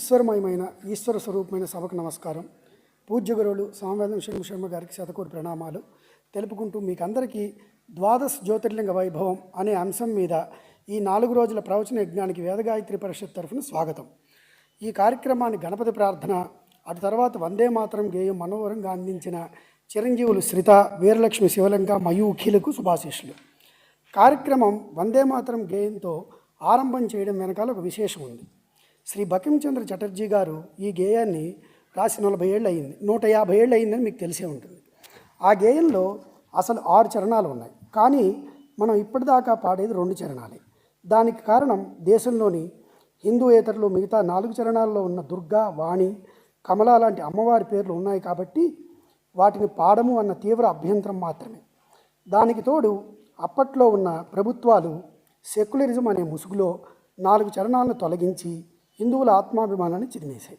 ఈశ్వరమయమైన ఈశ్వర స్వరూపమైన సభకు నమస్కారం. పూజ్య గురువులు సామవేదం శర్మ గారికి శతకోటి ప్రణామాలు తెలుపుకుంటూ మీకు అందరికీ ద్వాదశ జ్యోతిర్లింగ వైభవం అనే అంశం మీద ఈ 4 రోజుల ప్రవచన యజ్ఞానికి వేదగాయత్రి పరిషత్ తరఫున స్వాగతం. ఈ కార్యక్రమాన్ని గణపతి ప్రార్థన, అటు తర్వాత వందే మాతరం గేయం మనోహరంగా అందించిన చిరంజీవులు శ్రిత, వీరలక్ష్మి శివలంక, మయూఖిలకు శుభాశీస్సులు. కార్యక్రమం వందే మాతరం గేయంతో ఆరంభం చేయడం వెనకాల ఒక విశేషం ఉంది. శ్రీ బకించంద్ర చటర్జీ గారు ఈ గేయాన్ని రాసి 40 ఏళ్ళు అయింది, 150 ఏళ్ళు అయిందని మీకు తెలిసే ఉంటుంది. ఆ గేయంలో అసలు 6 చరణాలు ఉన్నాయి, కానీ మనం ఇప్పటిదాకా పాడేది 2 చరణాలే. దానికి కారణం దేశంలోని హిందూయేతరులు మిగతా 4 చరణాల్లో ఉన్న దుర్గా, వాణి, కమల లాంటి అమ్మవారి పేర్లు ఉన్నాయి కాబట్టి వాటిని పాడము అన్న తీవ్ర అభ్యంతరం మాత్రమే. దానికి తోడు అప్పట్లో ఉన్న ప్రభుత్వాలు సెక్యులరిజం అనే ముసుగులో 4 చరణాలను తొలగించి హిందువుల ఆత్మాభిమానాన్ని చిదిమేశాయి.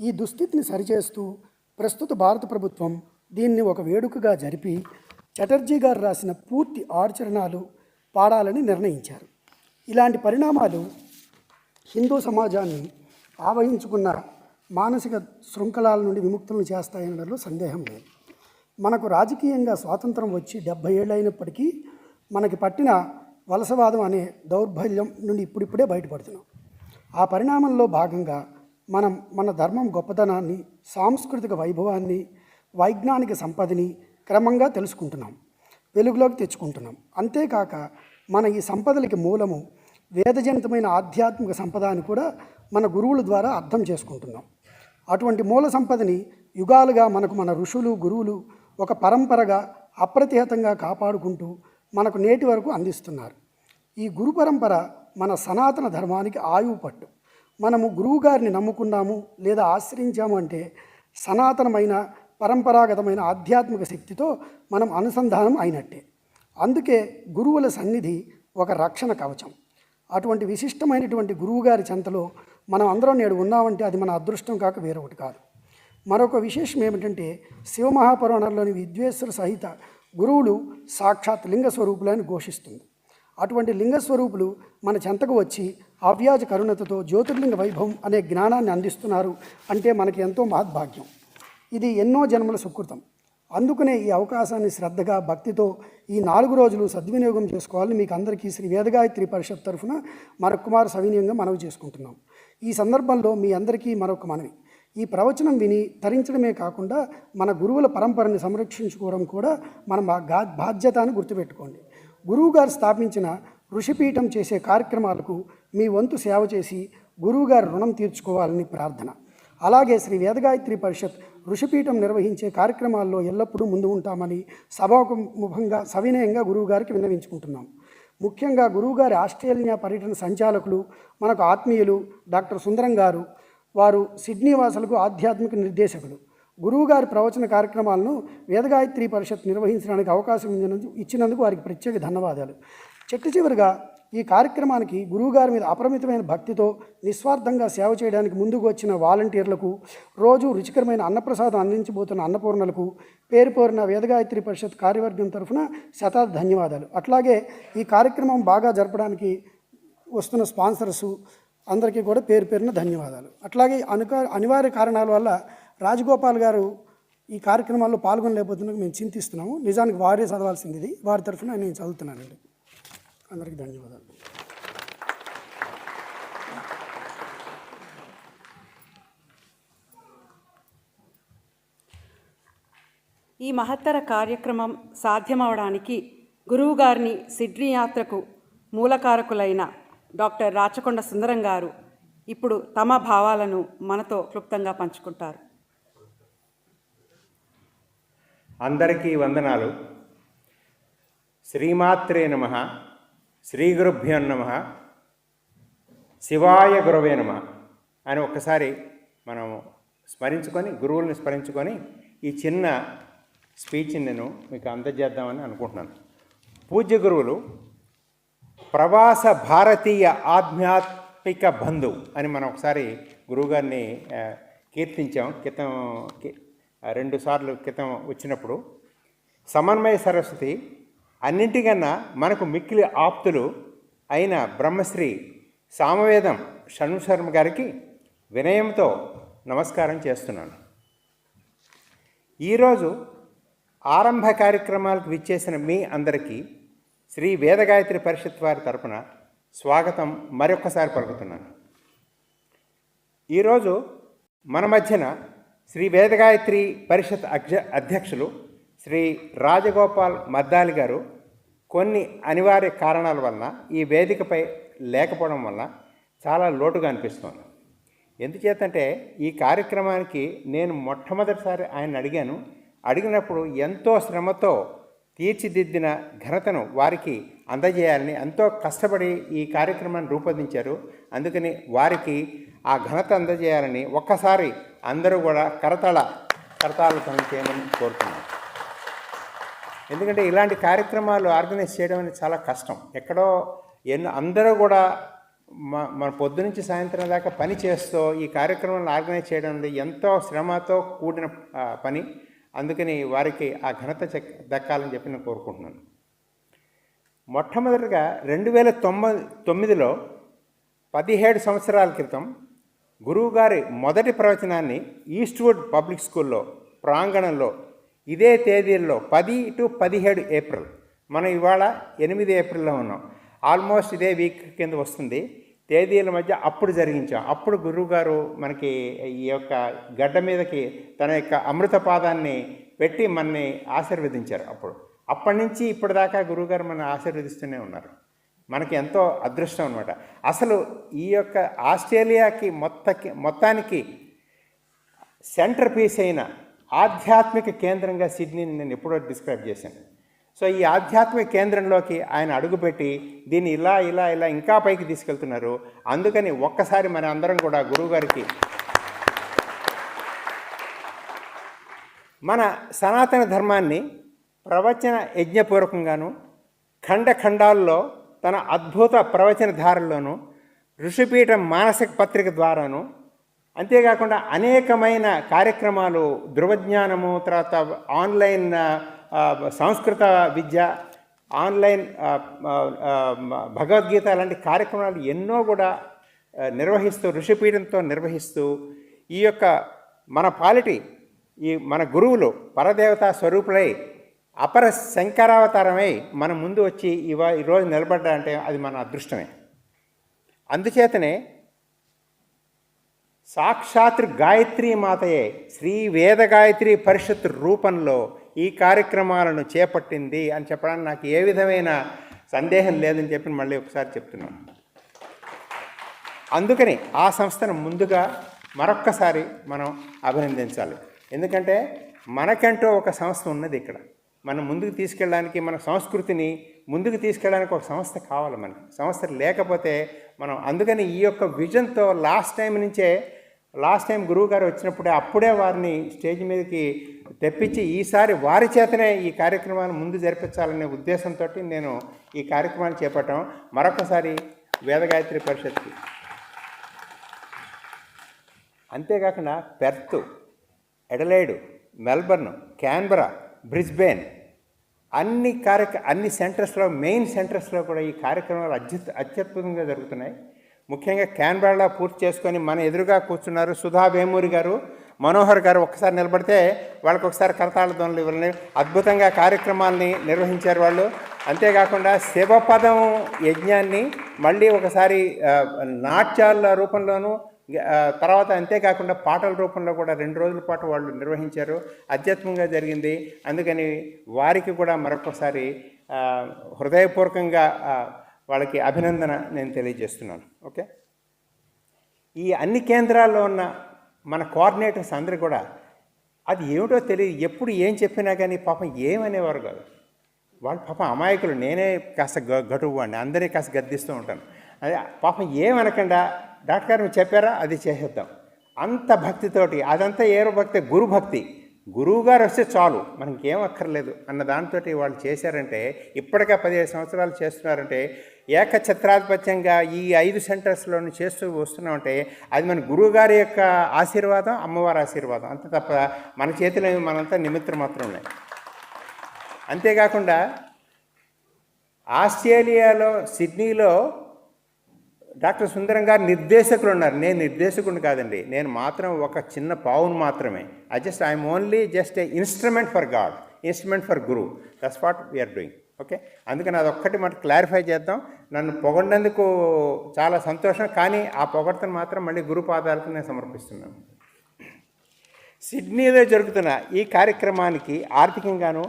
ఈ దుస్థితిని సరిచేస్తూ ప్రస్తుత భారత ప్రభుత్వం దీన్ని ఒక వేడుకగా జరిపి చటర్జీ గారు రాసిన పూర్తి 6 చరణాలు పాడాలని నిర్ణయించారు. ఇలాంటి పరిణామాలు హిందూ సమాజాన్ని ఆవహించుకున్న మానసిక శృంఖలాల నుండి విముక్తులను చేస్తాయనడంలో సందేహం లేదు. మనకు రాజకీయంగా స్వాతంత్రం వచ్చి 70 ఏళ్ళు అయినప్పటికీ మనకి పట్టిన వలసవాదం అనే దౌర్బల్యం నుండి ఇప్పుడిప్పుడే బయటపడుతున్నాం. ఆ పరిణామంలో భాగంగా మనం మన ధర్మం గొప్పతనాన్ని, సాంస్కృతిక వైభవాన్ని, వైజ్ఞానిక సంపదని క్రమంగా తెలుసుకుంటున్నాం, వెలుగులోకి తెచ్చుకుంటున్నాం. అంతేకాక మన ఈ సంపదలకి మూలము వేదజనితమైన ఆధ్యాత్మిక సంపద అని కూడా మన గురువుల ద్వారా అర్థం చేసుకుంటున్నాం. అటువంటి మూల సంపదని యుగాలుగా మనకు మన ఋషులు, గురువులు ఒక పరంపరగా అప్రతిహతంగా కాపాడుకుంటూ మనకు నేటి వరకు అందిస్తున్నారు. ఈ గురు పరంపర మన సనాతన ధర్మానికి ఆయువు పట్టు. మనము గురువుగారిని నమ్ముకున్నాము లేదా ఆశ్రయించాము అంటే సనాతనమైన పరంపరాగతమైన ఆధ్యాత్మిక శక్తితో మనం అనుసంధానం అయినట్టే. అందుకే గురువుల సన్నిధి ఒక రక్షణ కవచం. అటువంటి విశిష్టమైనటువంటి గురువుగారి చెంతలో మనం అందరం నేడు ఉన్నామంటే అది మన అదృష్టం కాక వేరొకటి కాదు. మరొక విశేషం ఏమిటంటే శివమహాపురాణంలోని విద్వేశ్వర సహిత గురువులు సాక్షాత్ లింగ స్వరూపులని ఘోషిస్తుంది. అటువంటి లింగస్వరూపులు మన చెంతకు వచ్చి అవ్యాజ కరుణతతో జ్యోతిర్లింగ వైభవం అనే జ్ఞానాన్ని అందిస్తున్నారు అంటే మనకి ఎంతో మహద్భాగ్యం. ఇది ఎన్నో జన్మల సుకృతం. అందుకనే ఈ అవకాశాన్ని శ్రద్ధగా, భక్తితో ఈ 4 రోజులు సద్వినియోగం చేసుకోవాలని మీకు అందరికీ శ్రీ వేదగాయత్రి పరిషత్ తరఫున మరొకమారు సవినయంగా మనవి చేసుకుంటున్నాం. ఈ సందర్భంలో మీ అందరికీ మరొక మనవి, ఈ ప్రవచనం విని తరించడమే కాకుండా మన గురువుల పరంపరని సంరక్షించుకోవడం కూడా మన బాధ్యత అని గుర్తుపెట్టుకోండి. గురువుగారు స్థాపించిన ఋషిపీఠం చేసే కార్యక్రమాలకు మీ వంతు సేవ చేసి గురువుగారి రుణం తీర్చుకోవాలని ప్రార్థన. అలాగే శ్రీ వేదగాయత్రి పరిషత్ ఋషిపీఠం నిర్వహించే కార్యక్రమాల్లో ఎల్లప్పుడూ ముందు ఉంటామని సభాముఖంగా సవినయంగా గురువుగారికి విన్నవించుకుంటున్నాం. ముఖ్యంగా గురువుగారి ఆస్ట్రేలియా పర్యటన సంచాలకులు, మనకు ఆత్మీయులు డాక్టర్ సుందరం గారు, వారు సిడ్నీ వాసులకు ఆధ్యాత్మిక నిర్దేశకులు. గురువుగారి ప్రవచన కార్యక్రమాలను వేదగాయత్రి పరిషత్ నిర్వహించడానికి అవకాశం ఇచ్చినందుకు వారికి ప్రత్యేక ధన్యవాదాలు. చివరిగా ఈ కార్యక్రమానికి గురువుగారి మీద అపరిమితమైన భక్తితో నిస్వార్థంగా సేవ చేయడానికి ముందుకు వచ్చిన వాలంటీర్లకు, రోజు రుచికరమైన అన్నప్రసాదం అందించబోతున్న అన్నపూర్ణలకు పేరు పేరున వేదగాయత్రి పరిషత్ కార్యవర్గం తరఫున శతాది ధన్యవాదాలు. అట్లాగే ఈ కార్యక్రమం బాగా జరపడానికి వస్తున్న స్పాన్సర్సు అందరికీ కూడా పేరు పేరున ధన్యవాదాలు. అట్లాగే అనివార్య కారణాల వల్ల రాజగోపాల్ గారు ఈ కార్యక్రమాల్లో పాల్గొనలేకపోతున్నందుకు మేము చింతిస్తున్నాము. నిజానికి వారే చదవాల్సింది ఇది, వారి తరఫున నేను చదువుతున్నానండి. అందరికీ ధన్యవాదాలు. ఈ మహత్తర కార్యక్రమం సాధ్యమవడానికి గురువుగారిని సిడ్నీ యాత్రకు మూలకారకులైన డాక్టర్ రాచకొండ సుందరం గారు ఇప్పుడు తమ భావాలను మనతో క్లుప్తంగా పంచుకుంటారు. అందరికీ వందనాలు. శ్రీమాత్రే నమః, శ్రీ గురుభ్యో నమః, శివాయ గురవే నమః అని ఒక్కసారి మనం స్మరించుకొని, గురువుల్ని స్మరించుకొని ఈ చిన్న స్పీచ్ని నేను మీకు అందజేద్దామని అనుకుంటున్నాను. పూజ్య గురువులు ప్రవాస భారతీయ ఆధ్యాత్మిక బంధు అని మనం ఒకసారి గురువుగారిని కీర్తించాం. 2 సార్లు క్రితం వచ్చినప్పుడు సమన్వయ సరస్వతి అన్నింటికన్నా మనకు మిక్కిలి ఆప్తులు అయిన బ్రహ్మశ్రీ సామవేదం షణ్ముఖ శర్మ గారికి వినయంతో నమస్కారం చేస్తున్నాను. ఈరోజు ఆరంభ కార్యక్రమాలకు విచ్చేసిన మీ అందరికీ శ్రీ వేదగాయత్రి పరిషత్ వారి తరపున స్వాగతం మరొకసారి పలుకుతున్నాను. ఈరోజు మన మధ్యన శ్రీ వేదగాయత్రి పరిషత్ అధ్యక్షులు శ్రీ రాజగోపాల్ మద్దాలి గారు కొన్ని అనివార్య కారణాల వలన ఈ వేదికపై లేకపోవడం వలన చాలా లోటుగా అనిపిస్తోంది. ఎందుచేతంటే ఈ కార్యక్రమానికి నేను మొట్టమొదటిసారి ఆయన అడిగినప్పుడు ఎంతో శ్రమతో తీర్చిదిద్దిన ఘనతను వారికి అందజేయాలని ఎంతో కష్టపడి ఈ కార్యక్రమాన్ని రూపొందించారు. అందుకని వారికి ఆ ఘనత అందజేయాలని ఒక్కసారి అందరూ కూడా కరతాళ పని చేయమని కోరుతున్నాను. ఎందుకంటే ఇలాంటి కార్యక్రమాలు ఆర్గనైజ్ చేయడం అనేది చాలా కష్టం. ఎక్కడో అందరూ కూడా మన పొద్దు నుంచి సాయంత్రం దాకా పని చేస్తూ ఈ కార్యక్రమాలను ఆర్గనైజ్ చేయడం అనేది ఎంతో శ్రమతో కూడిన పని. అందుకని వారికి ఆ ఘనత దక్కాలని చెప్పి నేను కోరుకుంటున్నాను. మొట్టమొదటిగా 2009లో 17 సంవత్సరాల క్రితం గురువుగారి మొదటి ప్రవచనాన్ని ఈస్ట్వుడ్ పబ్లిక్ స్కూల్లో ప్రాంగణంలో ఇదే తేదీల్లో 10 to 17 ఏప్రిల్, మనం ఇవాళ 8 ఏప్రిల్లో ఉన్నాం, ఆల్మోస్ట్ ఇదే వీక్ కింద వస్తుంది, తేదీల మధ్య అప్పుడు జరిగించాం. అప్పుడు గురువుగారు మనకి ఈ యొక్క గడ్డ మీదకి తన యొక్క అమృత పాదాన్ని పెట్టి మనని ఆశీర్వదించారు. అప్పటి నుంచి ఇప్పటిదాకా గురువుగారు మన ఆశీర్వదిస్తూనే ఉన్నారు. మనకి ఎంతో అదృష్టం అనమాట. అసలు ఈ యొక్క ఆస్ట్రేలియాకి మొత్తానికి సెంటర్ పీస్ అయిన ఆధ్యాత్మిక కేంద్రంగా సిడ్నీని నేను ఎప్పుడో డిస్క్రైబ్ చేశాను. సో ఈ ఆధ్యాత్మిక కేంద్రంలోకి ఆయన అడుగుపెట్టి దీన్ని ఇలా ఇలా ఇలా ఇంకా పైకి తీసుకెళ్తున్నారు. అందుకని ఒక్కసారి మన అందరం కూడా గురువుగారికి మన సనాతన ధర్మాన్ని ప్రవచన యజ్ఞపూర్వకంగాను ఖండాల్లో తన అద్భుత ప్రవచన ధారల్లోనూ ఋషిపీఠం మానసిక పత్రిక ద్వారాను, అంతేకాకుండా అనేకమైన కార్యక్రమాలు, ధృవజ్ఞానము, తర్వాత ఆన్లైన్ సంస్కృత విద్య, ఆన్లైన్ భగవద్గీత లాంటి కార్యక్రమాలు ఎన్నో కూడా నిర్వహిస్తూ, ఋషిపీఠంతో నిర్వహిస్తూ ఈ యొక్క మన పాలిటి మన గురువులు పరదేవతా స్వరూపులై అపర శంకరావతారమై మన ముందు వచ్చి ఈరోజు నిలబడ్డారంటే అది మన అదృష్టమే. అందుచేతనే సాక్షాత్ గాయత్రీ మాతయే శ్రీ వేదగాయత్రి పరిషత్ రూపంలో ఈ కార్యక్రమాలను చేపట్టింది అని చెప్పడానికి నాకు ఏ విధమైన సందేహం లేదని చెప్పి మళ్ళీ ఒకసారి చెప్తున్నాను. అందుకని ఆ సంస్థను ముందుగా మరొక్కసారి మనం అభినందించాలి. ఎందుకంటే మనకంటూ ఒక సంస్థ ఉన్నది ఇక్కడ. మనం ముందుకు తీసుకెళ్ళడానికి, మన సంస్కృతిని ముందుకు తీసుకెళ్ళడానికి ఒక సంస్థ కావాలి మనకి. సంస్థ లేకపోతే మనం, అందుకని ఈ యొక్క విజన్తో లాస్ట్ టైం గురువు గారు వచ్చినప్పుడే అప్పుడే వారిని స్టేజ్ మీదకి తెప్పించి ఈసారి వారి చేతనే ఈ కార్యక్రమాన్ని ముందు జరిపించాలనే ఉద్దేశంతో నేను ఈ కార్యక్రమాన్ని చేపట్టాం. మరొకసారి వేదగాయత్రి పరిషత్కి, అంతేకాకుండా పెర్త్, ఎడలైడ్, మెల్బర్న్, క్యాన్బరా, బ్రిస్బేన్ అన్ని సెంటర్స్లో, మెయిన్ సెంటర్స్లో కూడా ఈ కార్యక్రమాలు అత్యద్భుతంగా జరుగుతున్నాయి. ముఖ్యంగా క్యాన్బరాలో పూర్తి చేసుకొని మన ఎదురుగా కూర్చున్నారు సుధా వేమూరి గారు, మనోహర్ గారు. ఒక్కసారి నిలబడితే వాళ్ళకి ఒకసారి కరతాళ ధ్వనులు ఇవ్వాలని అద్భుతంగా కార్యక్రమాలని నిర్వహించారు వాళ్ళు. అంతేకాకుండా శివపదం యజ్ఞాన్ని మళ్ళీ ఒకసారి నాట్యాల రూపంలోనూ, తర్వాత అంతేకాకుండా పాటల రూపంలో కూడా 2 రోజుల పాటు వాళ్ళు నిర్వహించారు. అత్యద్భుతంగా జరిగింది. అందుకని వారికి కూడా మరొకసారి హృదయపూర్వకంగా వాళ్ళకి అభినందన నేను తెలియజేస్తున్నాను. ఓకే, ఈ అన్ని కేంద్రాల్లో ఉన్న మన కోఆర్డినేటర్స్ అందరూ కూడా అది ఏమిటో తెలియదు, ఎప్పుడు ఏం చెప్పినా కానీ పాపం ఏమనేవారు కాదు. వాళ్ళు పాపం అమాయకులు. నేనే కాస్త గటువ్వండి, అందరినీ కాస్త గద్దిస్తూ ఉంటాను. అదే పాపం ఏమనకుండా, డాక్టర్ గారు మీరు చెప్పారా, అది చేసేద్దాం, అంత భక్తితోటి. అదంతా ఏరో భక్తి, గురుభక్తి. గురువు గారు వస్తే చాలు, మనకి ఏం అక్కర్లేదు అన్న దాంతో వాళ్ళు చేశారంటే, ఇప్పటికే 15 సంవత్సరాలు చేస్తున్నారంటే, ఏకఛత్రాధిపత్యంగా ఈ 5 సెంటర్స్లోని చేస్తూ వస్తున్నామంటే అది మన గురువుగారి యొక్క ఆశీర్వాదం, అమ్మవారి ఆశీర్వాదం, అంతే తప్ప మన చేతిలో మనంతా నిమిత్తం మాత్రం ఉన్నాయి. అంతేకాకుండా ఆస్ట్రేలియాలో సిడ్నీలో డాక్టర్ సుందరం గారు నిర్దేశకులు ఉన్నారు, నేను నిర్దేశకుడిని కాదండి, నేను మాత్రం ఒక చిన్న పావును మాత్రమే. I'm only just a instrument for God, instrument for guru. That's what we're doing. Okay, అందుకని అదొక్కటి మనకు క్లారిఫై చేద్దాం. నన్ను పొగడినందుకు చాలా సంతోషం, కానీ ఆ పొగడతను మాత్రం మళ్ళీ గురు పాదాలకు నేను సమర్పిస్తున్నాను. సిడ్నీలో జరుగుతున్న ఈ కార్యక్రమానికి ఆర్థికంగాను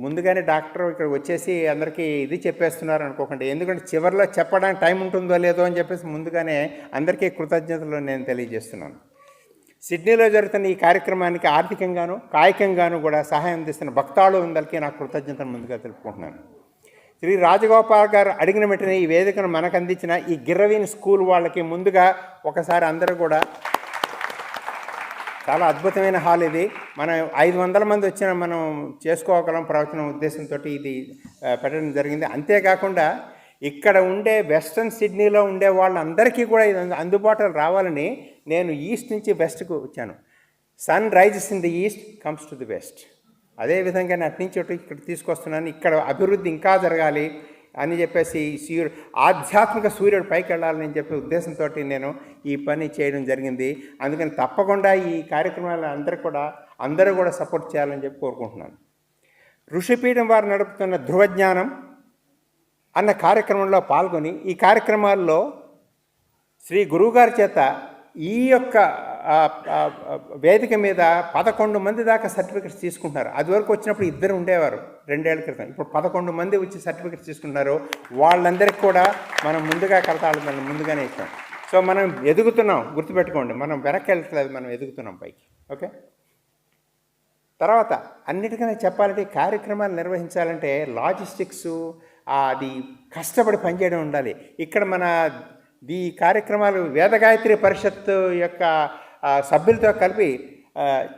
ముందుగానే డాక్టర్ ఇక్కడ వచ్చేసి అందరికీ ఇది చెప్పేస్తున్నారు అనుకోకండి, ఎందుకంటే చివరిలో చెప్పడానికి టైం ఉంటుందో లేదో అని చెప్పేసి ముందుగానే అందరికీ కృతజ్ఞతలు నేను తెలియజేస్తున్నాను. సిడ్నీలో జరుగుతున్న ఈ కార్యక్రమానికి ఆర్థికంగాను కాయికంగాను కూడా సహాయం అందిస్తున్న భక్తాళుందరికీ నాకు కృతజ్ఞతలు ముందుగా తెలుపుకుంటున్నాను. శ్రీ రాజగోపాల్ గారు అడిగిన వెంటనే ఈ వేదికను మనకు అందించిన ఈ గిర్రవీన్ స్కూల్ వాళ్ళకి ముందుగా ఒకసారి అందరూ కూడా, చాలా అద్భుతమైన హాల్ ఇది. మనం 500 మంది వచ్చిన మనం చేసుకోగలం ప్రవచనం ఉద్దేశంతో ఇది పెట్టడం జరిగింది. అంతేకాకుండా ఇక్కడ ఉండే వెస్ట్రన్ సిడ్నీలో ఉండే వాళ్ళందరికీ కూడా ఇది అందుబాటులో రావాలని నేను ఈస్ట్ నుంచి వెస్ట్కు వచ్చాను. Sun rises in the east comes to the west. అదేవిధంగా నేను అటు నుంచి ఇక్కడ తీసుకొస్తున్నాను. ఇక్కడ అభివృద్ధి ఇంకా జరగాలి అని చెప్పేసి ఆధ్యాత్మిక సూర్యుడు పైకి వెళ్ళాలని చెప్పే ఉద్దేశంతో నేను ఈ పని చేయడం జరిగింది. అందుకని తప్పకుండా ఈ కార్యక్రమాలు అందరూ కూడా సపోర్ట్ చేయాలని చెప్పి కోరుకుంటున్నాను. ఋషిపీఠం వారు నడుపుతున్న ధృవజ్ఞానం అన్న కార్యక్రమంలో పాల్గొని ఈ కార్యక్రమాల్లో శ్రీ గురువుగారి చేత ఈ యొక్క వేదిక మీద 11 మంది దాకా సర్టిఫికెట్స్ తీసుకుంటున్నారు. అది వరకు వచ్చినప్పుడు 2 ఉండేవారు 2 ఏళ్ల క్రితం. ఇప్పుడు 11 మంది వచ్చి సర్టిఫికెట్స్ తీసుకుంటున్నారు. వాళ్ళందరికీ కూడా మనం ముందుగా కడతాళ్ళు మనం ముందుగానే ఇస్తాం. సో మనం ఎదుగుతున్నాం, గుర్తుపెట్టుకోండి, మనం వెనక్కి వెళ్ళట్లేదు, మనం ఎదుగుతున్నాం పైకి. ఓకే, తర్వాత అన్నిటికన్నా చెప్పాలంటే కార్యక్రమాలు నిర్వహించాలంటే లాజిస్టిక్స్ అది కష్టపడి పనిచేయడం ఉండాలి. ఇక్కడ మన ఈ కార్యక్రమాలు వేదగాయత్రి పరిషత్ యొక్క సభ్యులతో కలిపి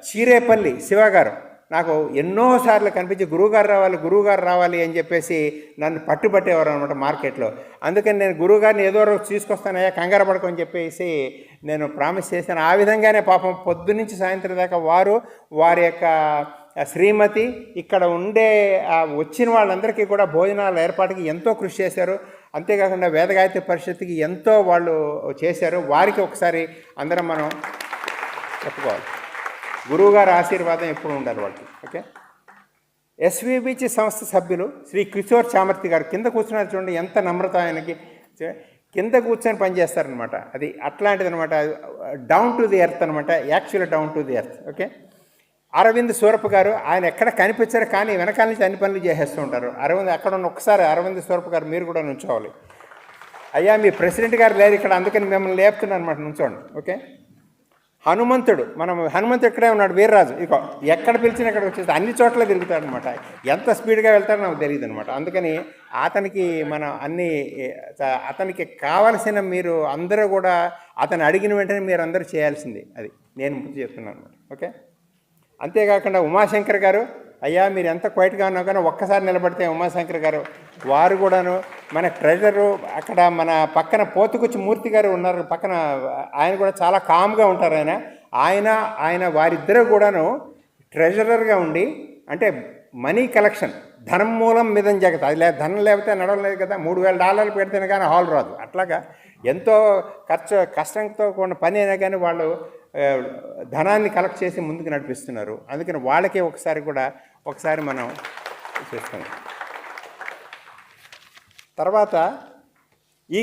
చీరేపల్లి శివ గారు నాకు ఎన్నోసార్లు కనిపించి గురువుగారు రావాలి అని చెప్పేసి నన్ను పట్టుబట్టేవారు అనమాట మార్కెట్లో. అందుకని నేను గురువుగారిని ఏదో రోజు తీసుకొస్తానయ్యా, కంగారు పడకని చెప్పేసి నేను ప్రామిస్ చేశాను. ఆ విధంగానే పాపం పొద్దునుంచి సాయంత్రం దాకా వారి యొక్క శ్రీమతి ఇక్కడ ఉండే వచ్చిన వాళ్ళందరికీ కూడా భోజనాల ఏర్పాటుకి ఎంతో కృషి చేశారు. అంతేకాకుండా వేదగాయత్రి పరిషత్తుకి ఎంతో వాళ్ళు చేశారు. వారికి ఒకసారి అందరం మనం చెప్పుకోవాలి. గురువుగారి ఆశీర్వాదం ఎప్పుడు ఉండాలి వాళ్ళకి. ఓకే, ఎస్విబిసి సంస్థ సభ్యులు శ్రీ కిషోర్ చామర్తి గారు కింద కూర్చున్నారు చూడండి, ఎంత నమ్రత ఆయనకి. కింద కూర్చొని పనిచేస్తారనమాట. అది అట్లాంటిది అనమాట, డౌన్ టు ది ఎర్త్ అనమాట, actually down to the earth. Okay, Aravind Surap గారు ఆయన ఎక్కడ కనిపించారు కానీ వెనకాల నుంచి అన్ని పనులు చేసేస్తూ ఉంటారు. అక్కడ ఉన్న ఒకసారి అరవింద్ సూరప్ గారు మీరు కూడా నుంచోవాలి. అయ్యా మీ ప్రెసిడెంట్ గారు లేరు ఇక్కడ, అందుకని మిమ్మల్ని లేపుతున్నాను అనమాట, నుంచోండి. ఓకే, హనుమంతుడు ఇక్కడే ఉన్నాడు, వీర్రాజు. ఇక ఎక్కడ పిలిచినా ఎక్కడ వచ్చేసి అన్ని చోట్ల తిరుగుతాడు అనమాట. ఎంత స్పీడ్గా వెళ్తాడో నాకు తెలియదు అనమాట. అందుకని అతనికి కావలసిన మీరు అందరూ కూడా అతను అడిగిన వెంటనే మీరు అందరూ చేయాల్సింది, అది నేను ముందు చెప్తున్నాను అనమాట. ఓకే, అంతేకాకుండా ఉమాశంకర్ గారు, అయ్యా మీరు ఎంత క్వైట్గా ఉన్నా కానీ ఒక్కసారి నిలబడితే ఉమాశంకర్ గారు వారు కూడాను, మన ట్రెజరు అక్కడ మన పక్కన పోతుకొచ్చి మూర్తి గారు ఉన్నారు పక్కన, ఆయన కూడా చాలా కామ్గా ఉంటారు. ఆయన వారిద్దరూ కూడాను ట్రెజరర్గా ఉండి, అంటే మనీ కలెక్షన్, ధనం మూలం మిదం జగత్, అది ధనం లేకపోతే నడవలేదు కదా, $3,000 పెడితేనే కానీ హాల్ రాదు. అట్లాగా ఎంతో కష్టంతో కూడిన పని అయినా కానీ వాళ్ళు ధనాన్ని కలెక్ట్ చేసి ముందుకు నడిపిస్తున్నారు. అందుకని వాళ్ళకే ఒకసారి మనం చూస్తున్నాం. తర్వాత ఈ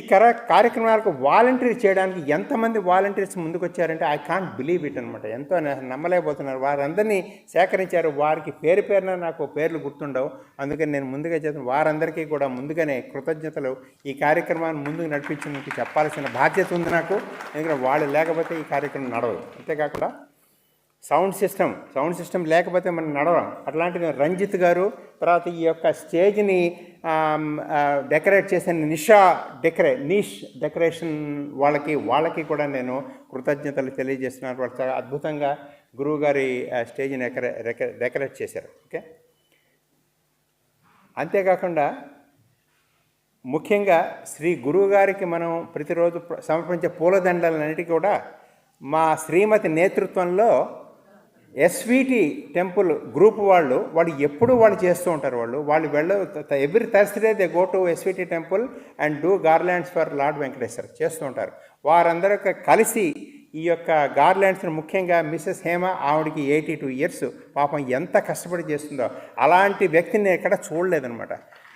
కార్యక్రమాలకు వాలంటీర్ చేయడానికి ఎంతమంది వాలంటీర్స్ ముందుకు వచ్చారంటే ఐ కాంట్ బిలీవ్ ఇట్ అనమాట. ఎంతో నమ్మలేకపోతున్నారు. వారందరినీ సేకరించారు. వారికి పేరున నాకు పేర్లు గుర్తుండవు. అందుకని నేను ముందుగా చేసిన వారందరికీ కూడా ముందుగానే కృతజ్ఞతలు. ఈ కార్యక్రమాన్ని ముందుకు నడిపించడానికి చెప్పాల్సిన బాధ్యత ఉంది నాకు, ఎందుకంటే వాళ్ళు లేకపోతే ఈ కార్యక్రమం నడవదు. అంతేకాకుండా సౌండ్ సిస్టమ్ లేకపోతే మనం నడవం. అట్లాంటిది రంజిత్ గారు, తర్వాత ఈ యొక్క స్టేజ్ని డెకరేట్ చేసిన నీష్ డెకరేషన్ వాళ్ళకి కూడా నేను కృతజ్ఞతలు తెలియజేస్తున్నాను. వాళ్ళు చాలా అద్భుతంగా గురువుగారి స్టేజ్ని డెకరేట్ చేశారు. ఓకే, అంతేకాకుండా ముఖ్యంగా శ్రీ గురువుగారికి మనం ప్రతిరోజు సమర్పించే పూలదండలన్నిటికీ కూడా మా శ్రీమతి నేతృత్వంలో ఎస్విటి టెంపుల్ గ్రూప్ వాళ్ళు ఎప్పుడు వాళ్ళు చేస్తూ ఉంటారు. వాళ్ళు every Thursday they go to SVT temple and do garlands for lord Venkateshwar చేస్తూ ఉంటారు. వారందరూ కలిసి ఈ యొక్క గార్లాండ్స్ని ముఖ్యంగా మిస్సెస్ హేమ, ఆవిడకి 82 ఇయర్స్, పాపం ఎంత కష్టపడి చేస్తుందో. అలాంటి వ్యక్తిని నేను ఎక్కడ చూడలేదనమాట.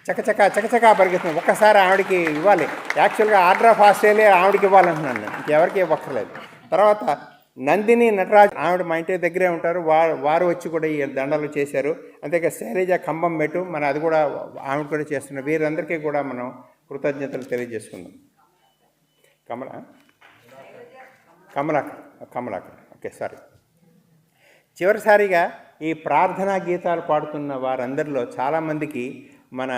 చకచకా పరిగెత్తుంది. ఒక్కసారి ఆవిడకి ఇవ్వాలి. యాక్చువల్గా ఆర్డర్ ఆఫ్ ఆస్ట్రేలియా ఆవిడకి ఇవ్వాలంటున్నాను నేను, ఇంకెవరికి ఇవ్వక్కర్లేదు. తర్వాత నందిని నటరాజ్, ఆవిడ మా ఇంటి దగ్గరే ఉంటారు. వారు వచ్చి కూడా ఈ దండలు చేశారు. అంతేకా శైలజ కంబంబెట్టు, అది కూడా ఆవిడ కూడా చేస్తున్నారు. వీరందరికీ కూడా మనం కృతజ్ఞతలు తెలియజేసుకుందాం. Kamalakar okay, sorry. చివరిసారిగా ఈ ప్రార్థనా గీతాలు పాడుతున్న వారందరిలో చాలామందికి మన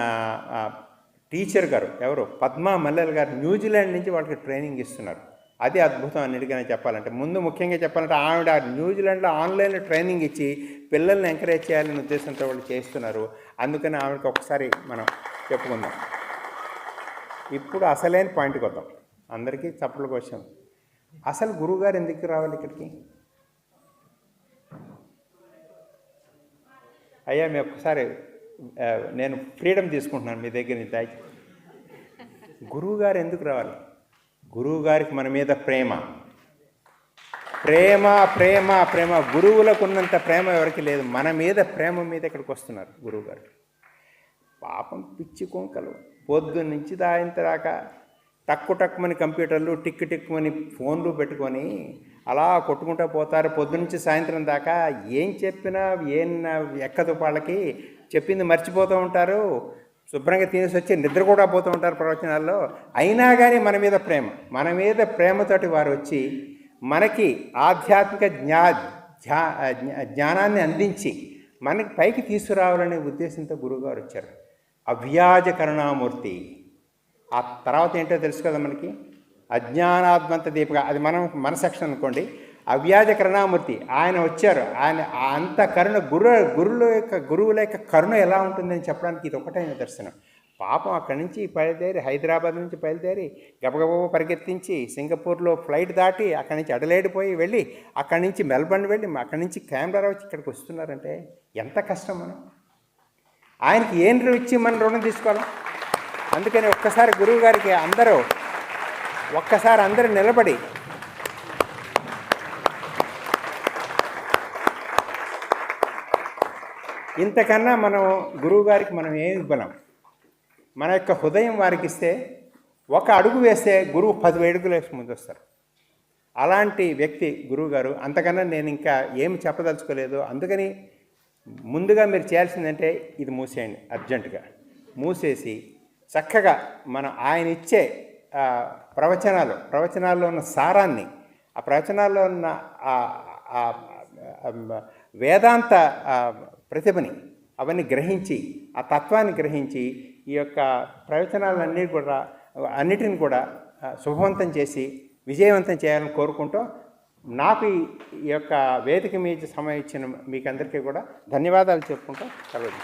టీచర్ గారు ఎవరు, పద్మా మల్లెల్ గారు, న్యూజిలాండ్ నుంచి వాళ్ళకి ట్రైనింగ్ ఇస్తున్నారు. అది అద్భుతం అన్నిటికైనా చెప్పాలంటే. ముఖ్యంగా చెప్పాలంటే ఆవిడ న్యూజిలాండ్లో ఆన్లైన్లో ట్రైనింగ్ ఇచ్చి పిల్లల్ని ఎంకరేజ్ చేయాలనే ఉద్దేశంతో వాళ్ళు చేస్తున్నారు. అందుకని ఆవిడకి ఒకసారి మనం చెప్పుకుందాం. ఇప్పుడు అసలైన పాయింట్కి వద్దాం. అందరికీ చప్పట్ల కోసం, అసలు గురువుగారు ఎందుకు రావాలి ఇక్కడికి? అయ్యా మీ ఒక్కసారి నేను ఫ్రీడమ్ తీసుకుంటున్నాను మీ దగ్గర నుంచి. గురువుగారు ఎందుకు రావాలి? గురువుగారికి మన మీద ప్రేమ ప్రేమ ప్రేమ ప్రేమ గురువులకు ఉన్నంత ప్రేమ ఎవరికి లేదు. మన మీద ప్రేమ మీద ఇక్కడికి వస్తున్నారు గురువుగారు. పాపం పిచ్చి కుంకలు పొద్దున్న నుంచి దాకా టక్కుమని కంప్యూటర్లు టిక్కుమని ఫోన్లు పెట్టుకొని అలా కొట్టుకుంటూ పోతారు. పొద్దునుంచి సాయంత్రం దాకా ఏం చెప్పినా ఎక్కదు. వాళ్ళకి చెప్పింది మర్చిపోతూ ఉంటారు. శుభ్రంగా తినేసి వచ్చి నిద్ర కూడా పోతూ ఉంటారు ప్రవచనాల్లో. అయినా కానీ మన మీద ప్రేమతోటి వారు వచ్చి మనకి ఆధ్యాత్మిక జ్ఞానాన్ని అందించి మనకి పైకి తీసుకురావాలనే ఉద్దేశంతో గురువుగారు వచ్చారు. అవ్యాజ కరుణామూర్తి. ఆ తర్వాత ఏంటో తెలుసు కదా మనకి, అజ్ఞానాద్మంత దీపిక, అది మన సెక్షన్ అనుకోండి. అవ్యాజ కరుణామూర్తి ఆయన వచ్చారు. ఆయన అంత కరుణ గురువుల యొక్క కరుణ ఎలా ఉంటుందని చెప్పడానికి ఇది ఒకటే నిదర్శనం. పాపం అక్కడి నుంచి బయలుదేరి, హైదరాబాద్ నుంచి బయలుదేరి గబగబా పరిగెత్తించి సింగపూర్లో ఫ్లైట్ దాటి అక్కడి నుంచి అడలేడ్ పోయి వెళ్ళి అక్కడి నుంచి మెల్బర్న్ వెళ్ళి అక్కడి నుంచి కెమెరా వచ్చి ఇక్కడికి వస్తున్నారంటే ఎంత కష్టం. ఆయనకి ఏం ఇచ్చి మనం రుణం తీసుకోవాలి. అందుకని ఒక్కసారి గురువు గారికి అందరూ నిలబడి ఇంతకన్నా మనం గురువుగారికి మనం ఏమి ఇవ్వలేం. మన యొక్క హృదయం వారికి ఇస్తే, ఒక అడుగు వేస్తే గురువు 10 అడుగులు వేసి ముందు వస్తారు. అలాంటి వ్యక్తి గురువుగారు. అంతకన్నా నేను ఇంకా ఏమి చెప్పదలుచుకోలేదు. అందుకని ముందుగా మీరు చేయాల్సిందంటే ఇది మూసేయండి, అర్జెంటుగా మూసేసి చక్కగా మనం ఆయన ఇచ్చే ప్రవచనాల్లో ఉన్న సారాన్ని, ఆ ప్రవచనాల్లో ఉన్న వేదాంత ప్రతిభని అవన్నీ గ్రహించి, ఆ తత్వాన్ని గ్రహించి ఈ యొక్క అన్నిటిని కూడా శుభవంతం చేసి విజయవంతం చేయాలని కోరుకుంటూ, నాకు ఈ యొక్క వేదిక మీద సమయం ఇచ్చిన మీకు అందరికీ కూడా ధన్యవాదాలు చెప్పుకుంటూ సెలవు.